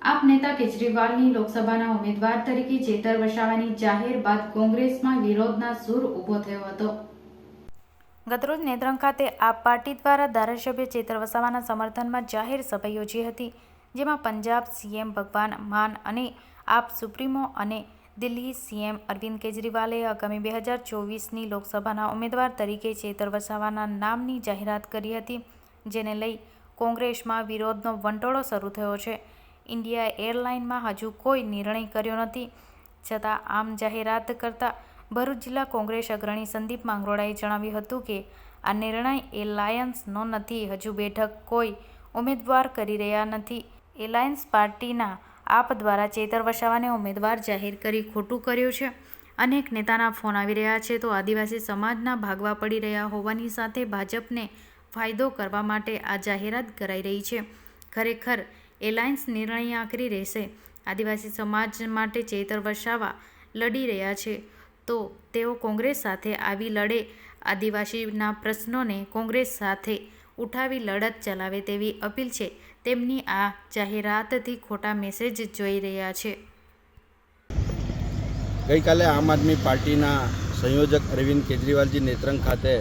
આપ નેતા કેજરીવાલની લોકસભાના ઉમેદવાર તરીકે ચેતર વસાવાની જાહેર બાદ કોંગ્રેસમાં વિરોધના સૂર ઊભો થયો હતો। ગતરોજ નેત્રંગ ખાતે આપ પાર્ટી દ્વારા ધારાસભ્ય ચેતર વસાવાના સમર્થનમાં જાહેર સભા યોજી હતી, જેમાં પંજાબ સીએમ ભગવાન માન અને આપ સુપ્રીમો અને દિલ્હી સીએમ અરવિંદ કેજરીવાલે આગામી 2024ની લોકસભાના ઉમેદવાર તરીકે ચેતર વસાવાના નામની જાહેરાત કરી હતી, જેને લઈ કોંગ્રેસમાં વિરોધનો વંટોળો શરૂ થયો છે। ઇન્ડિયા એરલાઇનમાં હજુ કોઈ નિર્ણય કર્યો નથી, છતાં આમ જાહેરાત કરતા ભરૂચ જિલ્લા કોંગ્રેસ અગ્રણી સંદીપ માંગરોળાએ જણાવ્યું હતું કે આ નિર્ણય એલાયન્સનો નથી, હજુ બેઠક કોઈ ઉમેદવાર કરી રહ્યા નથી। એલાયન્સ પાર્ટીના આપ દ્વારા ચેતર વસાવાને ઉમેદવાર જાહેર કરી ખોટું કર્યું છે। અનેક નેતાના ફોન આવી રહ્યા છે, તો આદિવાસી સમાજના ભાગવા પડી રહ્યા હોવાની સાથે ભાજપને ફાયદો કરવા માટે આ જાહેરાત કરાઈ રહી છે। ખરેખર એલાયન્સ નિર્ણય આખરી રહેશે। આદિવાસી સમાજ માટે ચેતર વસાવા લડી રહ્યા છે, તો તેઓ કોંગ્રેસ સાથે આવી લડે, આદિવાસીના પ્રશ્નોને કોંગ્રેસ સાથે ઉઠાવી લડત ચલાવે તેવી અપીલ છે। તેમની આ જાહેરાતથી ખોટા મેસેજ જોઈ રહ્યા છે। ગઈકાલે આમ આદમી પાર્ટીના સંયોજક અરવિંદ કેજરીવાલજી નેત્રંગ ખાતે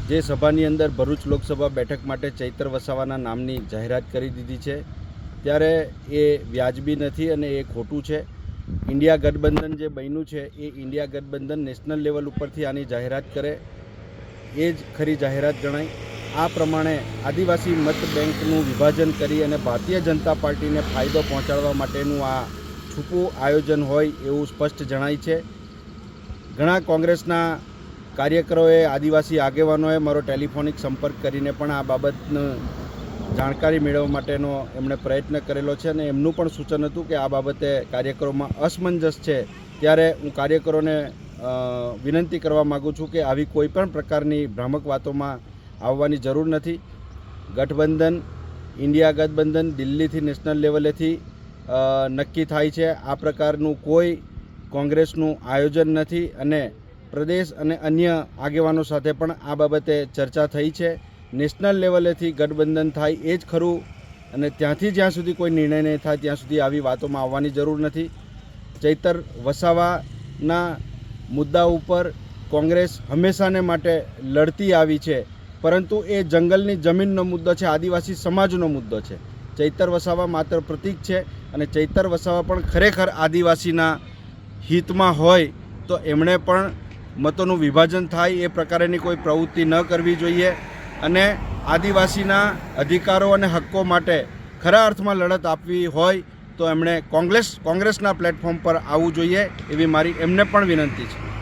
જે સભાની અંદર ભરૂચ લોકસભા બેઠક માટે ચૈતર વસાવાના નામની જાહેરાત કરી દીધી છે, ત્યારે એ વ્યાજબી નથી અને એ ખોટું છે। ઇન્ડિયા ગઠબંધન જે બન્યું છે એ ઇન્ડિયા ગઠબંધન નેશનલ લેવલ ઉપરથી આની જાહેરાત કરે એ જ ખરી જાહેરાત ગણાય। આ પ્રમાણે આદિવાસી મત બેંકનું વિભાજન કરી અને ભારતીય જનતા પાર્ટીને ફાયદો પહોંચાડવા માટેનું આ છૂપું આયોજન હોય એવું સ્પષ્ટ જણાય છે। ઘણા કોંગ્રેસના કાર્યકરોએ, આદિવાસી આગેવાનોએ મારો ટેલિફોનિક સંપર્ક કરીને પણ આ બાબતનું જાણકારી મેળવવા માટેનો એમણે પ્રયત્ન કરેલો છે અને એમનું પણ સૂચન હતું કે આ બાબતે કાર્યકરોમાં અસમંજસ છે, ત્યારે હું કાર્યકરોને વિનંતી કરવા માગું છું કે આવી કોઈ પણ પ્રકારની ભ્રામક વાતોમાં આવવાની જરૂર નથી। ગઠબંધન, ઇન્ડિયા ગઠબંધન દિલ્હીથી નેશનલ લેવલેથી નક્કી થાય છે। આ પ્રકારનું કોઈ કોંગ્રેસનું આયોજન નથી અને પ્રદેશ અને અન્ય આગેવાનો સાથે પણ આ બાબતે ચર્ચા થઈ છે। નેશનલ લેવલેથી ગઠબંધન થાય એ જ ખરું અને ત્યાંથી જ્યાં સુધી કોઈ નિર્ણય નહીં થાય ત્યાં સુધી આવી વાતોમાં આવવાની જરૂર નથી। ચૈતર વસાવાના મુદ્દા ઉપર કોંગ્રેસ હંમેશાને માટે લડતી આવી છે, પરંતુ એ જંગલની જમીનનો મુદ્દો છે, આદિવાસી સમાજનો મુદ્દો છે। ચૈતર વસાવા માત્ર પ્રતીક છે અને ચૈતર વસાવા પણ ખરેખર આદિવાસીના હિતમાં હોય તો એમણે પણ મતોનું વિભાજન થાય એ પ્રકારેની કોઈ પ્રવૃત્તિ ન કરવી જોઈએ અને આદિવાસીના અધિકારો અને હક્કો માટે ખરા અર્થમાં લડત આપવી હોય તો એમણે કોંગ્રેસના પ્લેટફોર્મ પર આવવું જોઈએ એવી મારી એમને પણ વિનંતી છે।